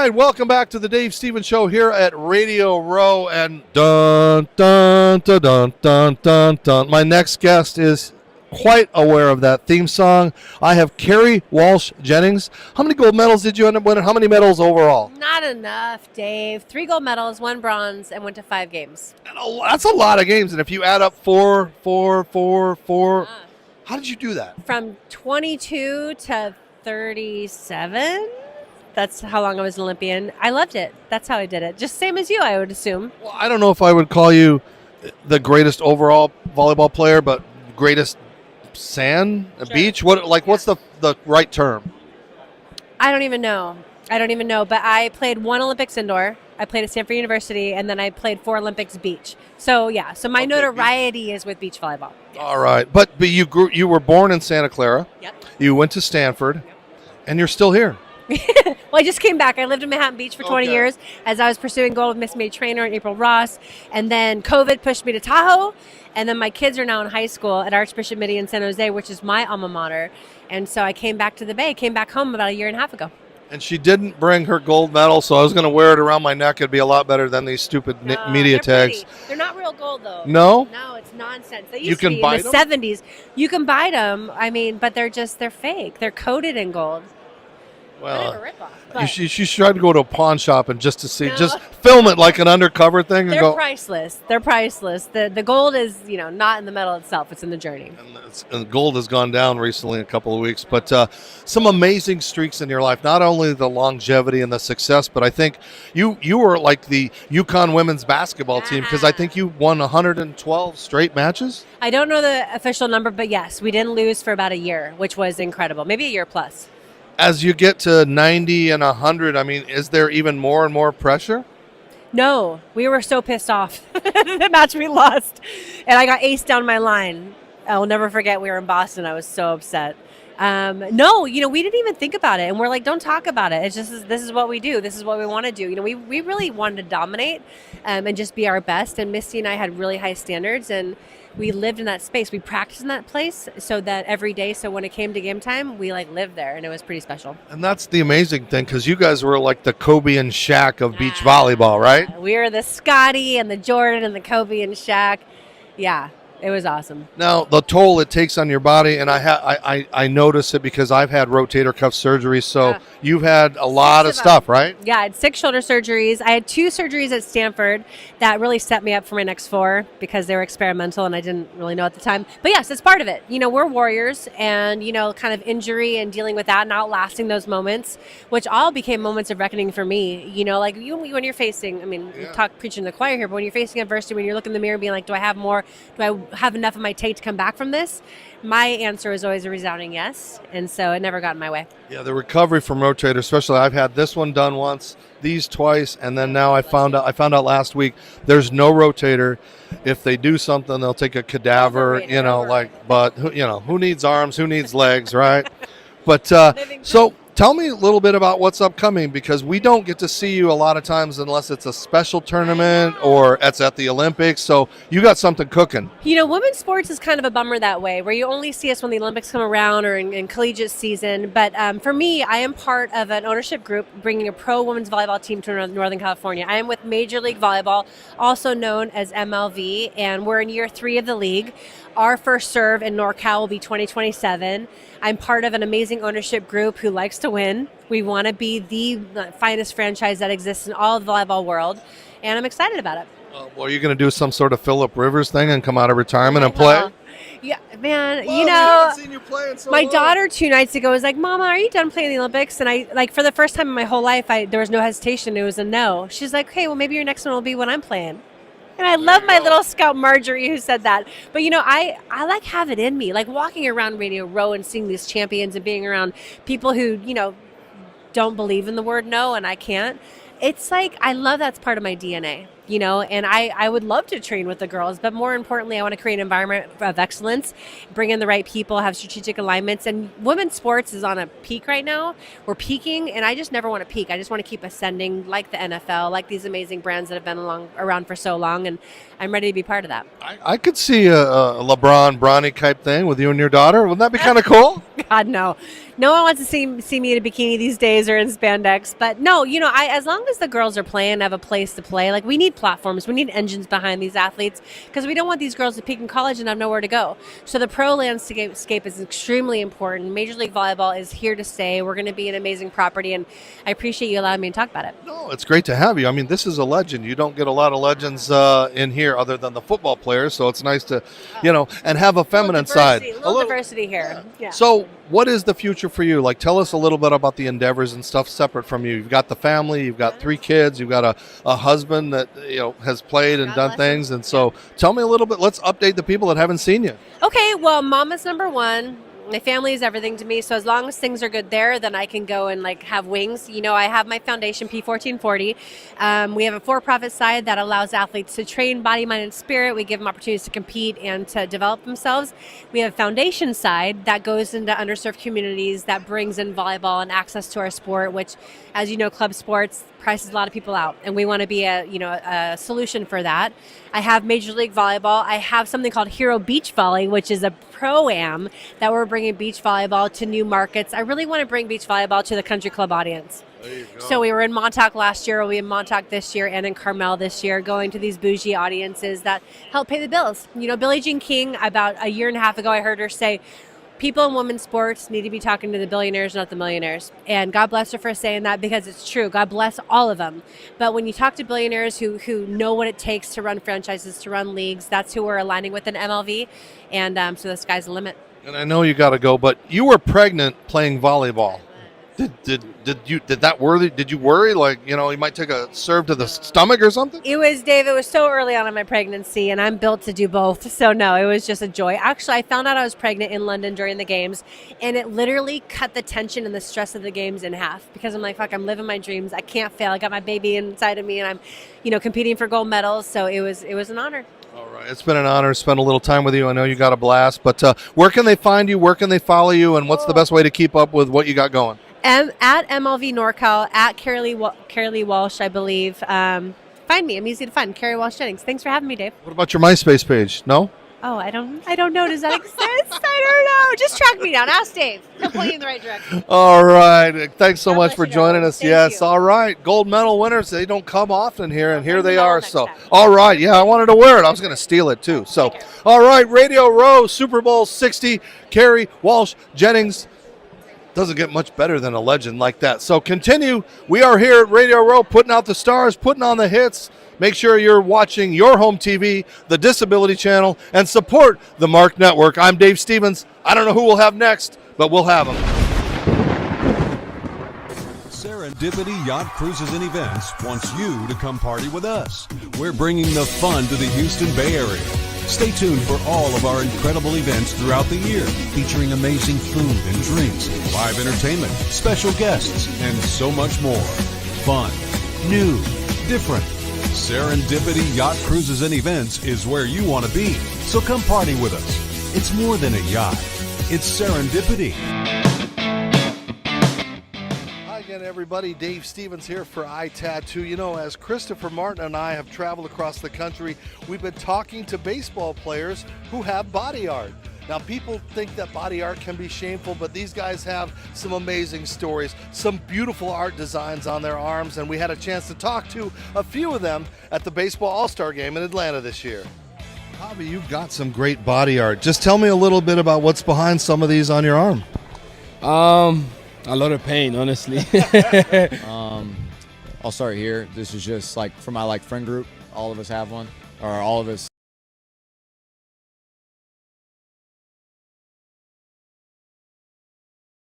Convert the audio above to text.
right, welcome back to the Dave Stevens Show here at Radio Row. And dun, dun, dun, dun, dun, dun, dun. My next guest is quite aware of that theme song. I have Kerri Walsh Jennings. How many gold medals did you end up winning? How many medals overall? Not enough, Dave. 3 gold medals, 1 bronze, and went to 5 games. That's a lot of games. And if you add up four, how did you do that? From 22 to 37. That's how long I was an Olympian. I loved it. That's how I did it. Just same as you, I would assume. Well, I don't know if I would call you the greatest overall volleyball player, but greatest beach? What's the right term? I don't even know. But I played 1 Olympics indoor. I played at Stanford University, and then I played 4 Olympics beach. So, yeah. So my notoriety is with beach volleyball. Yes. All right. But you were born in Santa Clara. Yep. You went to Stanford, and you're still here. Well, I just came back. I lived in Manhattan Beach for 20 years as I was pursuing gold with Miss May Trainer and April Ross. And then COVID pushed me to Tahoe. And then my kids are now in high school at Archbishop Mitty in San Jose, which is my alma mater. And so I came back to the Bay, came back home about a year and a half ago. And she didn't bring her gold medal, so I was going to wear it around my neck. It'd be a lot better than these stupid media tags. Pretty. They're not real gold, though. No? No, it's nonsense. They You used can to be buy in the them? 70s. You can buy them, but they're fake. They're coated in gold. Well, kind of a ripoff. she tried to go to a pawn shop and just film it like an undercover thing and They're go. priceless. They're priceless. The gold is, not in the medal itself. It's in the journey. And gold has gone down recently in a couple of weeks, but some amazing streaks in your life. Not only the longevity and the success, but I think you were like the UConn women's basketball team because I think you won 112 straight matches. I don't know the official number, but yes, we didn't lose for about a year, which was incredible. Maybe a year plus. As you get to 90 and 100, is there even more and more pressure? No, we were so pissed off the match we lost, and I got aced down my line. I'll never forget. We were in Boston. I was so upset. No, we didn't even think about it, and we're like, don't talk about it. It's just this is what we do. This is what we want to do. We really wanted to dominate and just be our best. And Misty and I had really high standards, and we lived in that space. We practiced in that place so that every day. So when it came to game time, we lived there, and it was pretty special. And that's the amazing thing because you guys were like the Kobe and Shaq of beach volleyball, right? We were the Scotty and the Jordan and the Kobe and Shaq. Yeah. It was awesome. Now, the toll it takes on your body, and I notice it because I've had rotator cuff surgery, so you've had a lot of stuff, right? Yeah, I had 6 shoulder surgeries. I had 2 surgeries at Stanford that really set me up for my next 4 because they were experimental, and I didn't really know at the time. But yes, it's part of it. We're warriors, and, kind of injury and dealing with that and outlasting those moments, which all became moments of reckoning for me. When you're facing, we talk preaching to the choir here, but when you're facing adversity, when you're looking in the mirror and being like, do I have more? Do I have enough of my take to come back from this? My answer is always a resounding yes, and so it never got in my way. Yeah, the recovery from rotator, especially I've had this one done once, these twice, and then now I found out last week there's no rotator. If they do something, they'll take a cadaver, but who needs arms, who needs legs, right? But so tell me a little bit about what's upcoming because we don't get to see you a lot of times unless it's a special tournament or it's at the Olympics. So you got something cooking. Women's sports is kind of a bummer that way where you only see us when the Olympics come around or in collegiate season. But for me, I am part of an ownership group bringing a pro women's volleyball team to Northern California. I am with Major League Volleyball, also known as MLV, and we're in year 3 of the league. Our first serve in NorCal will be 2027. I'm part of an amazing ownership group who likes to win. We want to be the finest franchise that exists in all of the volleyball world, and I'm excited about it. Well, are you going to do some sort of Phillip Rivers thing and come out of retirement and play? Yeah, man, we haven't seen you play in so my long. daughter 2 nights ago was like, Mama, are you done playing the Olympics? And I, for the first time in my whole life, there was no hesitation. It was a no. She's like, okay, well, maybe your next one will be when I'm playing. And I love my little scout Marjorie who said that. But, I have it in me. Like walking around Radio Row and seeing these champions and being around people who, don't believe in the word no, and I can't. It's like I love that's part of my DNA. And I would love to train with the girls, but more importantly, I want to create an environment of excellence, bring in the right people, have strategic alignments. And women's sports is on a peak right now. We're peaking, and I just never want to peak. I just want to keep ascending like the NFL, like these amazing brands that have been around for so long, and I'm ready to be part of that. I could see a LeBron, Bronny type thing with you and your daughter. Wouldn't that be kind of cool? God, no. No one wants to see me in a bikini these days or in spandex. But no, as long as the girls are playing, have a place to play. Like, we need platforms, we need engines behind these athletes, because we don't want these girls to peak in college and have nowhere to go. So the pro landscape is extremely important. Major League Volleyball is here to stay. We're going to be an amazing property, and I appreciate you allowing me to talk about it. No, it's great to have you. I mean, this is a legend. You don't get a lot of legends in here other than the football players, so it's nice to, and have a feminine side. A little diversity here. Yeah. So what is the future for you? Like, tell us a little bit about the endeavors and stuff separate from you. You've got the family, you've got 3 kids, you've got a husband that has played and done things, and so tell me a little bit. Let's update the people that haven't seen you. Okay, well, mama's number one. My family is everything to me, so as long as things are good there, then I can go and have wings. I have my foundation, P1440. We have a for-profit side that allows athletes to train body, mind, and spirit. We give them opportunities to compete and to develop themselves. We have a foundation side that goes into underserved communities, that brings in volleyball and access to our sport, which, as you know, club sports prices a lot of people out, and we want to be a solution for that. I have Major League Volleyball. I have something called Hero Beach Volley, which is a pro-am that we're bringing beach volleyball to new markets. I really want to bring beach volleyball to the country club audience. There you go. So we were in Montauk last year, we'll be in Montauk this year, and in Carmel this year, going to these bougie audiences that help pay the bills. Billie Jean King, about a year and a half ago, I heard her say, people in women's sports need to be talking to the billionaires, not the millionaires. And God bless her for saying that, because it's true. God bless all of them. But when you talk to billionaires who know what it takes to run franchises, to run leagues, that's who we're aligning with in MLV. And so the sky's the limit. And I know you got to go, but you were pregnant playing volleyball. Did you worry like you might take a serve to the stomach or something? It was, Dave, it was so early on in my pregnancy, and I'm built to do both. So no, it was just a joy. Actually, I found out I was pregnant in London during the games, and it literally cut the tension and the stress of the games in half, because I'm like, fuck, I'm living my dreams. I can't fail. I got my baby inside of me, and I'm competing for gold medals. So it was an honor. All right. It's been an honor to spend a little time with you. I know you got a blast, but where can they find you? Where can they follow you? And what's the best way to keep up with what you got going? At MLV NorCal, at Kerri Walsh, I believe. Find me. I'm easy to find. Kerri Walsh Jennings. Thanks for having me, Dave. What about your MySpace page? No? Oh, I don't know. Does that exist? I don't know. Just track me down. Ask Dave. He'll point you in the right direction. All right. Thanks so much for you, joining us. Thank Yes. you. All right. Gold medal winners. They don't come often here, and here they medal are. next So, time. all right. Yeah, I wanted to wear it. I was going to steal it too. So, all right. Radio Row, Super Bowl 60. Kerri Walsh Jennings. Doesn't get much better than a legend like that. So continue. We are here at Radio Row, putting out the stars, putting on the hits. Make sure you're watching your home TV, the Disability Channel, and support the Mark Network. I'm Dave Stevens. I don't know who we'll have next, but we'll have them. Serendipity Yacht Cruises and Events wants you to come party with us. We're bringing the fun to the Houston Bay Area. Stay tuned for all of our incredible events throughout the year, featuring amazing food and drinks, live entertainment, special guests, and so much more. Fun, new, different. Serendipity Yacht Cruises and Events is where you want to be. So come party with us. It's more than a yacht. It's serendipity. Again, everybody, Dave Stevens here for iTattoo. As Christopher Martin and I have traveled across the country, we've been talking to baseball players who have body art. Now, people think that body art can be shameful, but these guys have some amazing stories, some beautiful art designs on their arms, and we had a chance to talk to a few of them at the Baseball All-Star Game in Atlanta this year. Bobby, you've got some great body art. Just tell me a little bit about what's behind some of these on your arm. A lot of pain, honestly. I'll start here. This is just for my friend group. All of us have one, or all of us